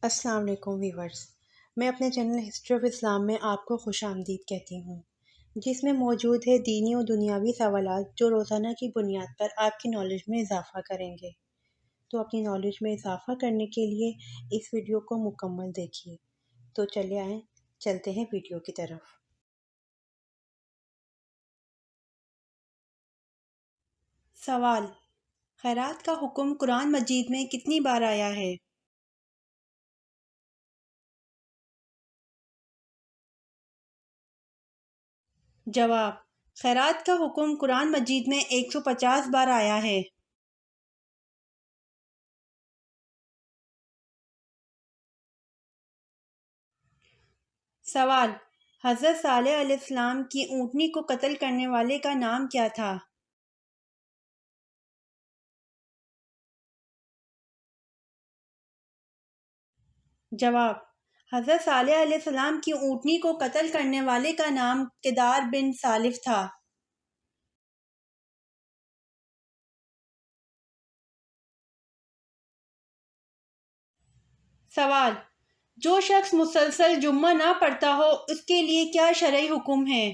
السلام علیکم ویورز، میں اپنے چینل ہسٹری آف اسلام میں آپ کو خوش آمدید کہتی ہوں، جس میں موجود ہے دینی و دنیاوی سوالات جو روزانہ کی بنیاد پر آپ کی نالج میں اضافہ کریں گے۔ تو اپنی نالج میں اضافہ کرنے کے لیے اس ویڈیو کو مکمل دیکھیے۔ تو چلے آئیں، چلتے ہیں ویڈیو کی طرف۔ سوال: خیرات کا حکم قرآن مجید میں کتنی بار آیا ہے؟ جواب: خیرات کا حکم قرآن مجید میں 150 بار آیا ہے۔ سوال: حضرت صالح علیہ السلام کی اونٹنی کو قتل کرنے والے کا نام کیا تھا؟ جواب: حضرت صالح علیہ السلام کی اونٹنی کو قتل کرنے والے کا نام کدار بن سالف تھا۔ سوال: جو شخص مسلسل جمعہ نہ پڑھتا ہو اس کے لیے کیا شرعی حکم ہے؟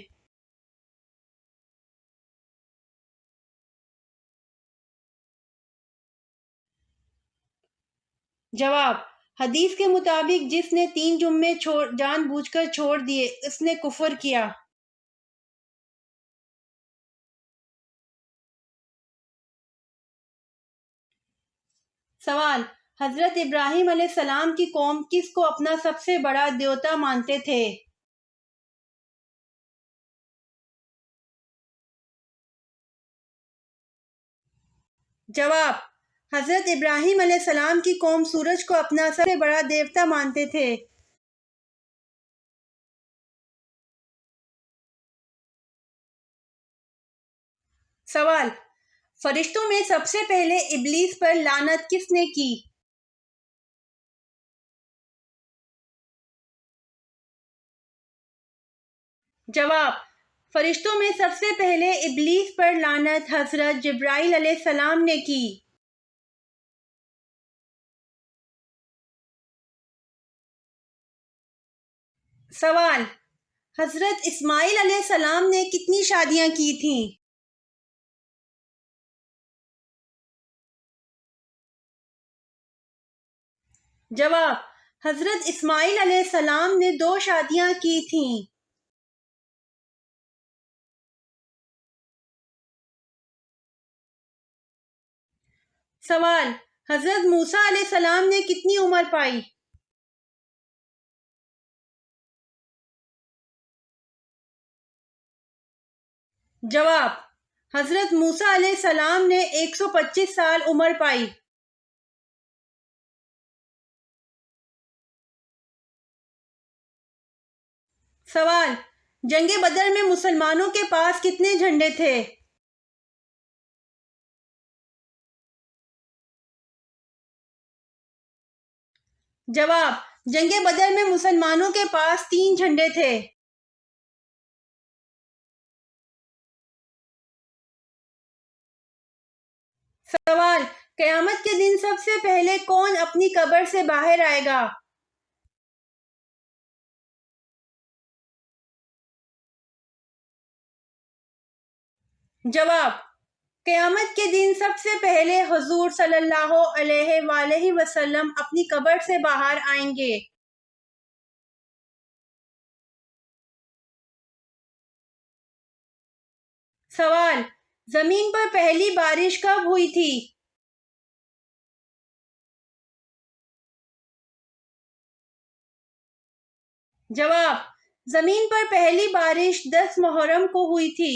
جواب: حدیث کے مطابق جس نے 3 جمعے جان بوجھ کر چھوڑ دیے اس نے کفر کیا۔ سوال: حضرت ابراہیم علیہ السلام کی قوم کس کو اپنا سب سے بڑا دیوتا مانتے تھے؟ جواب: حضرت ابراہیم علیہ السلام کی قوم سورج کو اپنا سب سے بڑا دیوتا مانتے تھے۔ سوال: فرشتوں میں سب سے پہلے ابلیس پر لعنت کس نے کی؟ جواب: فرشتوں میں سب سے پہلے ابلیس پر لعنت حضرت جبرائیل علیہ السلام نے کی۔ سوال: حضرت اسماعیل علیہ السلام نے کتنی شادیاں کی تھیں؟ جواب: حضرت اسماعیل علیہ السلام نے 2 شادیاں کی تھیں۔ سوال: حضرت موسیٰ علیہ السلام نے کتنی عمر پائی؟ جواب: حضرت موسیٰ علیہ السلام نے 125 سال عمر پائی۔ سوال: جنگ بدر میں مسلمانوں کے پاس کتنے جھنڈے تھے؟ جواب: جنگ بدر میں مسلمانوں کے پاس 3 جھنڈے تھے۔ سوال: قیامت کے دن سب سے پہلے کون اپنی قبر سے باہر آئے گا؟ جواب: قیامت کے دن سب سے پہلے حضور صلی اللہ علیہ وآلہ وسلم اپنی قبر سے باہر آئیں گے۔ سوال: زمین پر پہلی بارش کب ہوئی تھی؟ جواب: زمین پر پہلی بارش 10 محرم کو ہوئی تھی۔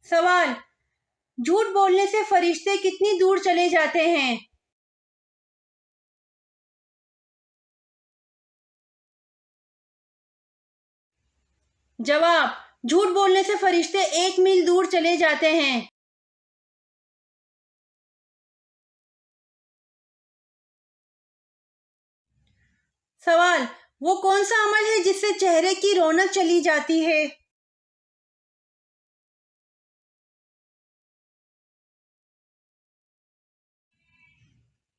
سوال: جھوٹ بولنے سے فرشتے کتنی دور چلے جاتے ہیں؟ جواب: جھوٹ بولنے سے فرشتے 1 میل دور چلے جاتے ہیں۔ سوال: وہ کون سا عمل ہے جس سے چہرے کی رونق چلی جاتی ہے؟